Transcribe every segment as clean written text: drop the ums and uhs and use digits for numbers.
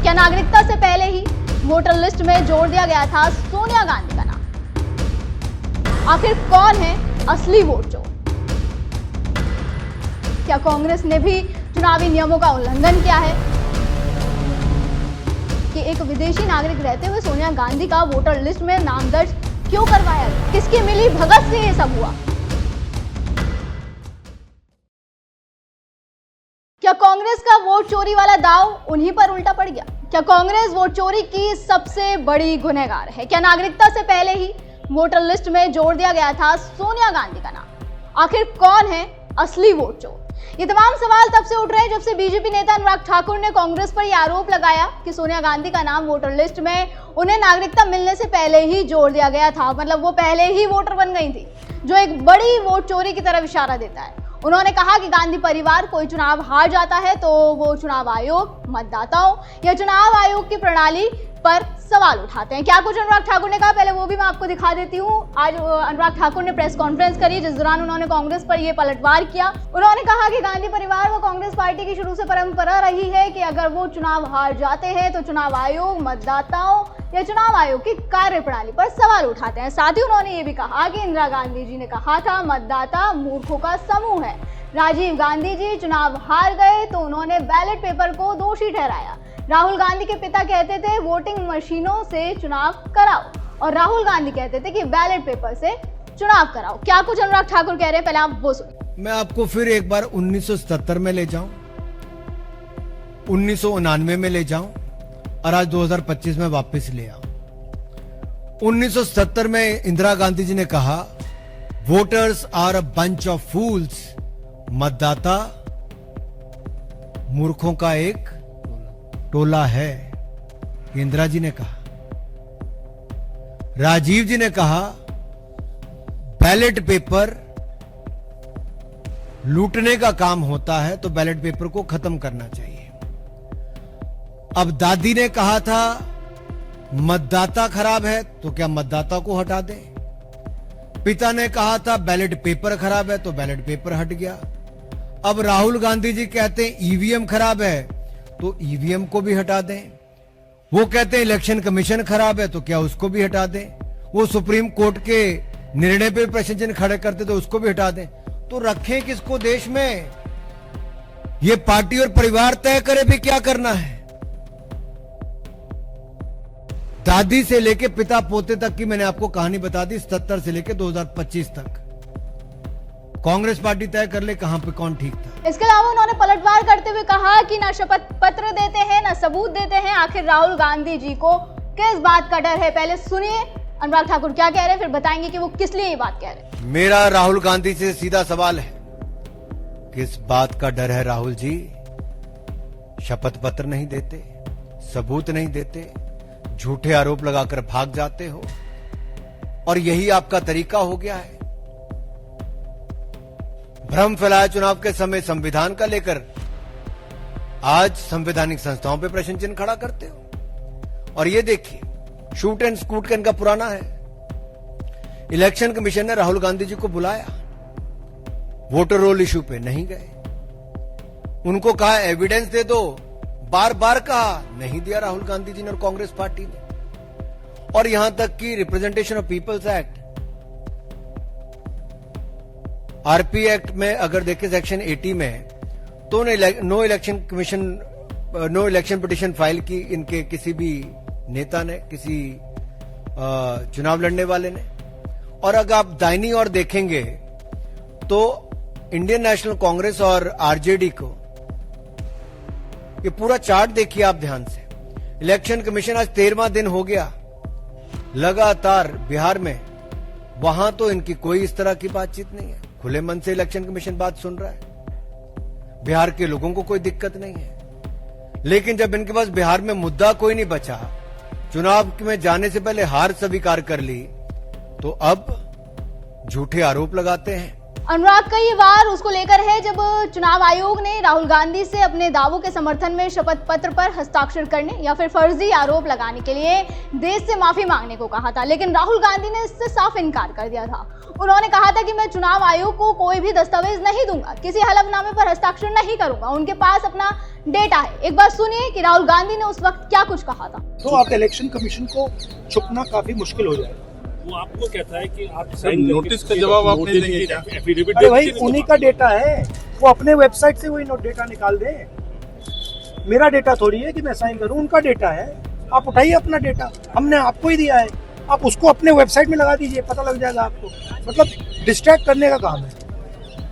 क्या नागरिकता से पहले ही वोटर लिस्ट में जोड़ दिया गया था सोनिया गांधी का नाम? आखिर कौन है असली वोट चोर? क्या कांग्रेस ने भी चुनावी नियमों का उल्लंघन किया है कि एक विदेशी नागरिक रहते हुए सोनिया गांधी का वोटर लिस्ट में नाम दर्ज क्यों करवाया? किसकी मिली भगत से ये सब हुआ? क्या कांग्रेस का वोट चोरी वाला दांव उन्हीं पर उल्टा पड़ गया? क्या कांग्रेस वोट चोरी की सबसे बड़ी गुनहगार है? क्या नागरिकता से पहले ही वोटर लिस्ट में जोड़ दिया गया था सोनिया गांधी का नाम? आखिर कौन है असली वोट चोर? ये तमाम सवाल तब से उठ रहे हैं जब से बीजेपी नेता अनुराग ठाकुर ने कांग्रेस पर यह आरोप लगाया कि सोनिया गांधी का नाम वोटर लिस्ट में उन्हें नागरिकता मिलने से पहले ही जोड़ दिया गया था। मतलब वो पहले ही वोटर बन गई थी, जो एक बड़ी वोट चोरी की तरफ इशारा देता है। उन्होंने कहा कि गांधी परिवार कोई चुनाव हार जाता है तो वो चुनाव आयोग, मतदाताओं या चुनाव आयोग की प्रणाली पर सवाल उठाते हैं। क्या कुछ अनुराग ठाकुर ने कहा, पहले वो भी मैं आपको दिखा देती हूँ। आज अनुराग ठाकुर ने प्रेस कॉन्फ्रेंस करी जिस दौरान उन्होंने कांग्रेस पर यह पलटवार किया। उन्होंने कहा कि गांधी परिवार व कांग्रेस पार्टी की शुरू से परंपरा रही है कि अगर वो चुनाव हार जाते हैं तो चुनाव आयोग, मतदाताओं या चुनाव आयोग की कार्यप्रणाली पर सवाल उठाते हैं। साथ ही उन्होंने ये भी कहा कि इंदिरा गांधी जी ने कहा था मतदाता मूर्खों का समूह है। राजीव गांधी जी चुनाव हार गए तो उन्होंने बैलेट पेपर को दोषी ठहराया। राहुल गांधी के पिता कहते थे वोटिंग मशीनों से चुनाव कराओ और राहुल गांधी कहते थे कि बैलेट पेपर से चुनाव कराओ। क्या कुछ अनुराग ठाकुर कह रहे हैं, पहले आप वो सुनिए। मैं आपको फिर एक बार 1977 में ले जाऊं, 1999 में ले जाऊं और आज 2025 में वापस ले आऊं। 1970 में इंदिरा गांधी जी ने कहा voters are a bunch of fools, मतदाता मूर्खों का एक टोला है, इंदिरा जी ने कहा। राजीव जी ने कहा बैलेट पेपर लूटने का काम होता है तो बैलेट पेपर को खत्म करना चाहिए। अब दादी ने कहा था मतदाता खराब है तो क्या मतदाता को हटा दें। पिता ने कहा था बैलेट पेपर खराब है तो बैलेट पेपर हट गया। अब राहुल गांधी जी कहते हैं ईवीएम खराब है तो ईवीएम को भी हटा दें। वो कहते हैं इलेक्शन कमीशन खराब है तो क्या उसको भी हटा दें। वो सुप्रीम कोर्ट के निर्णय पे प्रश्न चिन्ह खड़े करते तो उसको भी हटा दें। तो रखें किसको देश में? ये पार्टी और परिवार तय करे भी क्या करना है। दादी से लेके पिता पोते तक की मैंने आपको कहानी बता दी। 77 से लेके 2025 तक कांग्रेस पार्टी तय कर ले कहां पे कौन ठीक था। इसके अलावा उन्होंने पलटवार करते हुए कहा कि ना शपथ पत्र देते हैं ना सबूत देते हैं। आखिर राहुल गांधी जी को किस बात का डर है? पहले सुनिए अनुराग ठाकुर क्या कह रहे हैं, फिर बताएंगे कि वो किस लिए ये बात कह रहे हैं। मेरा राहुल गांधी से सीधा सवाल है, किस बात का डर है राहुल जी? शपथ पत्र नहीं देते, सबूत नहीं देते, झूठे आरोप लगाकर भाग जाते हो और यही आपका तरीका हो गया है। भ्रम फैलाया चुनाव के समय संविधान का लेकर, आज संवैधानिक संस्थाओं पे प्रश्न चिन्ह खड़ा करते हो। और ये देखिए शूट एंड स्कूट का इनका पुराना है। इलेक्शन कमीशन ने राहुल गांधी जी को बुलाया, वोटर रोल इशू पे नहीं गए। उनको कहा एविडेंस दे दो, बार बार कहा, नहीं दिया राहुल गांधी जी ने और कांग्रेस पार्टी ने। और यहां तक कि representation of people's act, RP act में अगर देखें सेक्शन 80 में तो नो इलेक्शन पिटीशन फाइल की इनके किसी भी नेता ने, किसी चुनाव लड़ने वाले ने। और अगर आप दाहिनी ओर देखेंगे तो इंडियन नेशनल कांग्रेस और आरजेडी को, ये पूरा चार्ट देखिए आप ध्यान से। इलेक्शन कमीशन आज 13वां दिन हो गया लगातार बिहार में, वहां तो इनकी कोई इस तरह की बातचीत नहीं है। खुले मन से इलेक्शन कमीशन बात सुन रहा है, बिहार के लोगों को कोई दिक्कत नहीं है। लेकिन जब इनके पास बिहार में मुद्दा कोई नहीं बचा, चुनाव में जाने से पहले हार स्वीकार कर ली, तो अब झूठे आरोप लगाते हैं। अनुराग कई बार उसको लेकर है जब चुनाव आयोग ने राहुल गांधी से अपने दावों के समर्थन में शपथ पत्र पर हस्ताक्षर करने या फिर फर्जी आरोप लगाने के लिए देश से माफी मांगने को कहा था, लेकिन राहुल गांधी ने इससे साफ इनकार कर दिया था। उन्होंने कहा था कि मैं चुनाव आयोग को कोई भी दस्तावेज नहीं दूंगा, किसी हलफनामे पर हस्ताक्षर नहीं करूंगा, उनके पास अपना डेटा है। एक बार सुनिए कि राहुल गांधी ने उस वक्त क्या कुछ कहा था। तो आप इलेक्शन कमीशन को छुपना काफी मुश्किल हो जाएगा। वो आपको कहता है कि आप नोटिस का जवाब आप नहीं देंगे क्या? एफिडेविट अरे भाई उन्हीं का डेटा है, वो अपने वेबसाइट से वही डेटा निकाल दे। मेरा डेटा थोड़ी है कि मैं साइन करूं, उनका डेटा है। आप उठाइए अपना डेटा, हमने आपको ही दिया है, आप उसको अपने वेबसाइट में लगा दीजिए, पता लग जाएगा आपको। मतलब डिस्ट्रैक्ट करने का काम है,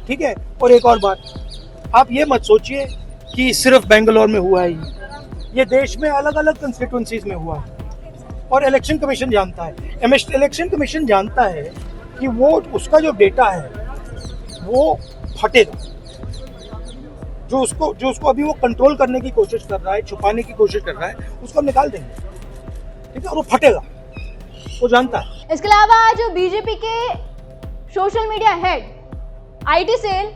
ठीक है। और एक और बात, आप ये मत सोचिए कि सिर्फ बेंगलोर में हुआ है, ये देश में अलग अलग कंस्टिट्यूंसीज में हुआ है और इलेक्शन कमीशन जानता है। इलेक्शन कमीशन जानता है कि वो उसका जो डेटा है वो फटेगा, जो उसको अभी वो कंट्रोल करने की कोशिश कर रहा है, छुपाने की कोशिश कर रहा है, उसको हम निकाल देंगे, ठीक है। और वो फटेगा, वो जानता है। इसके अलावा जो बीजेपी के social media head IT cell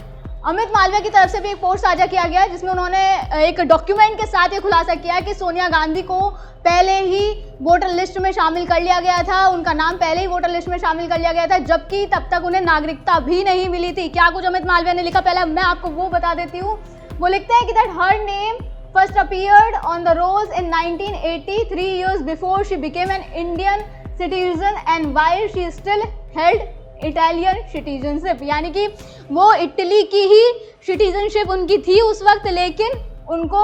Amit Malviya की तरफ से भी एक पोस्ट साझा किया गया, जिसमें उन्होंने एक डॉक्यूमेंट के साथ ये खुलासा किया कि सोनिया गांधी को पहले ही वोटर लिस्ट में शामिल कर लिया गया था, उनका नाम पहले ही वोटर लिस्ट में शामिल कर लिया गया था, जबकि तब तक उन्हें नागरिकता भी नहीं मिली थी। क्या कुछ अमित मालवीय ने लिखा, पहले मैं आपको वो बता देती हूँ। वो लिखते हैं कि that her name first appeared on the rolls in 1980, 3 years before she became an Indian citizen and while she still held Italian citizenship, यानी कि वो इटली की ही सिटीजनशिप उनकी थी उस वक्त, लेकिन उनको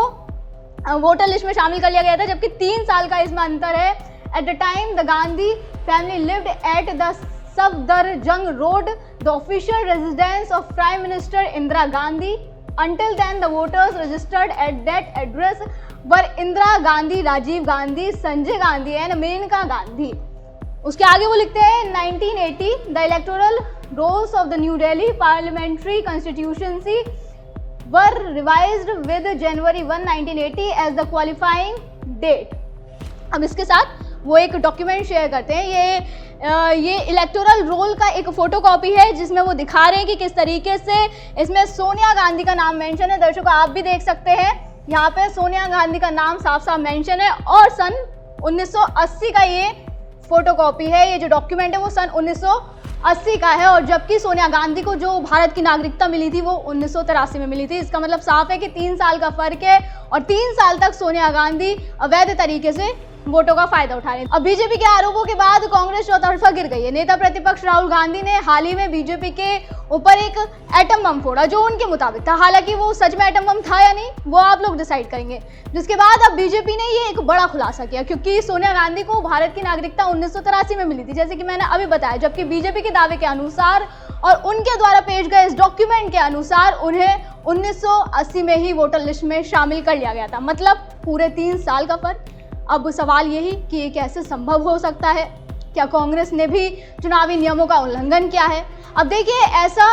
वोटर लिस्ट में शामिल कर लिया गया था, जबकि 3 साल का इसमें अंतर है। At the time the Gandhi family lived at the Safdarjung road, the official residence of prime minister Indira Gandhi. Until then, the voters registered at that address were Indira Gandhi, Rajiv Gandhi, Sanjay Gandhi and Menaka Gandhi. उसके आगे वो लिखते हैं 1980 the electoral rolls of the New Delhi parliamentary constituency were revised with January 1, 1980 as the qualifying date. अब इसके साथ वो एक डॉक्यूमेंट शेयर करते हैं। ये इलेक्टोरल रोल का एक फोटोकॉपी है, जिसमें वो दिखा रहे हैं कि किस तरीके से इसमें सोनिया गांधी का नाम मेंशन है। दर्शकों आप भी देख सकते हैं, यहाँ पे सोनिया गांधी का नाम साफ साफ मेंशन है और सन 1980 का ये फोटोकॉपी है। ये जो डॉक्यूमेंट है वो सन 1980 का है, और जबकि सोनिया गांधी को जो भारत की नागरिकता मिली थी वो 1983 में मिली थी। इसका मतलब साफ है कि 3 साल का फर्क है और 3 साल तक सोनिया गांधी अवैध तरीके से वोटों का फायदा उठा रहे हैं। अब बीजेपी के आरोपों के बाद कांग्रेस चौतरफा गिर गई है। नेता प्रतिपक्ष राहुल गांधी ने हाल ही में बीजेपी के ऊपर एक एटम बम फोड़ा, जो उनके मुताबिक था। हालांकि वो सच में एटम बम था या नहीं वो आप लोग डिसाइड करेंगे। जिसके बाद अब बीजेपी ने ये एक बड़ा खुलासा किया, क्योंकि सोनिया गांधी को भारत की नागरिकता 1983 में मिली थी, जैसे कि मैंने अभी बताया, जबकि बीजेपी के दावे के अनुसार और उनके द्वारा पेश गए इस डॉक्यूमेंट के अनुसार उन्हें 1980 में ही वोटर लिस्ट में शामिल कर लिया गया था। मतलब पूरे 3 साल का फर्क। अब सवाल यही कि ये कैसे संभव हो सकता है? क्या कांग्रेस ने भी चुनावी नियमों का उल्लंघन किया है? अब देखिए, ऐसा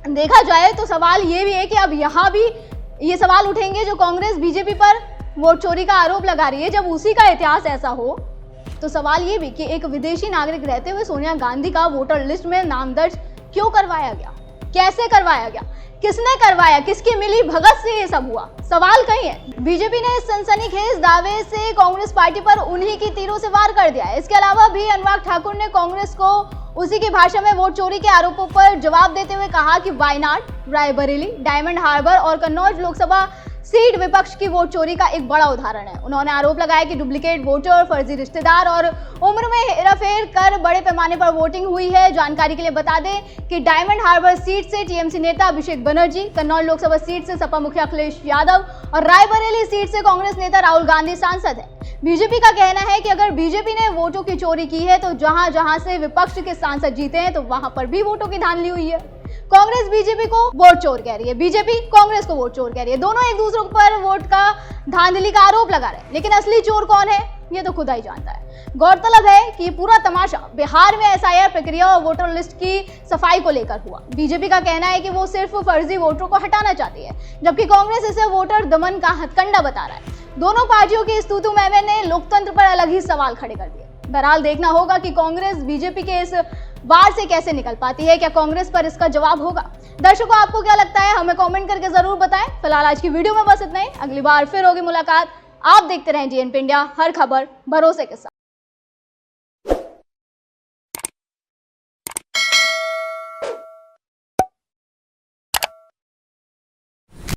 देखा जाए तो सवाल ये भी है कि अब यहाँ भी ये सवाल उठेंगे जो कांग्रेस बीजेपी पर वोट चोरी का आरोप लगा रही है। जब उसी का इतिहास ऐसा हो तो सवाल ये भी कि एक विदेशी नागरिक रहते हुए सोनिया गांधी का वोटर लिस्ट में नाम दर्ज क्यों करवाया गया, कैसे करवाया गया, किसने करवाया, किसकी मिली भगत से ये सब हुआ? सवाल कहीं है। बीजेपी ने इस सनसनीखेज दावे से कांग्रेस पार्टी पर उन्हीं की तीरों से वार कर दिया है। इसके अलावा भी अनुराग ठाकुर ने कांग्रेस को उसी की भाषा में वोट चोरी के आरोपों पर जवाब देते हुए कहा कि वायनाड, रायबरेली, डायमंड हार्बर और कन्नौज लोकसभा सीट विपक्ष की वोट चोरी का एक बड़ा उदाहरण है। उन्होंने आरोप लगाया कि डुप्लीकेट वोटर, फर्जी रिश्तेदार और उम्र में हेराफेर कर बड़े पैमाने पर वोटिंग हुई है। जानकारी के लिए बता दें कि डायमंड हार्बर सीट से टीएमसी नेता अभिषेक बनर्जी, कन्नौज लोकसभा सीट से सपा मुखिया अखिलेश यादव और रायबरेली सीट से कांग्रेस नेता राहुल गांधी सांसद है। बीजेपी का कहना है कि अगर बीजेपी ने वोटों की चोरी की है तो जहां जहां से विपक्ष के सांसद जीते हैं तो वहां पर भी वोटों की धांधली हुई है। कांग्रेस बीजेपी को वोट चोर कह रही है, बीजेपी कांग्रेस को वोट चोर कह रही है। दोनों एक दूसरे पर वोट का धांधली का आरोप लगा रहे हैं, लेकिन असली चोर कौन है ये तो खुदा ही जानता है। गौरतलब है कि पूरा तमाशा बिहार में एसआईआर प्रक्रिया और वोटर लिस्ट की सफाई को लेकर हुआ। बीजेपी का कहना है कि वो सिर्फ फर्जी वोटरों को हटाना चाहती है, जबकि कांग्रेस इसे वोटर दमन का हथकंडा बता रहा है। दोनों पार्टियों की इस तूतू मैमे ने लोकतंत्र पर अलग ही सवाल खड़े कर दिए। बहरहाल देखना होगा कि कांग्रेस बीजेपी के इस बाहर से कैसे निकल पाती है? क्या कांग्रेस पर इसका जवाब होगा? दर्शकों, आपको क्या लगता है? हमें कमेंट करके जरूर बताएं। फिलहाल आज की वीडियो में बस इतना ही। अगली बार फिर होगी मुलाकात। आप देखते रहें DNP इंडिया, हर खबर भरोसे के साथ।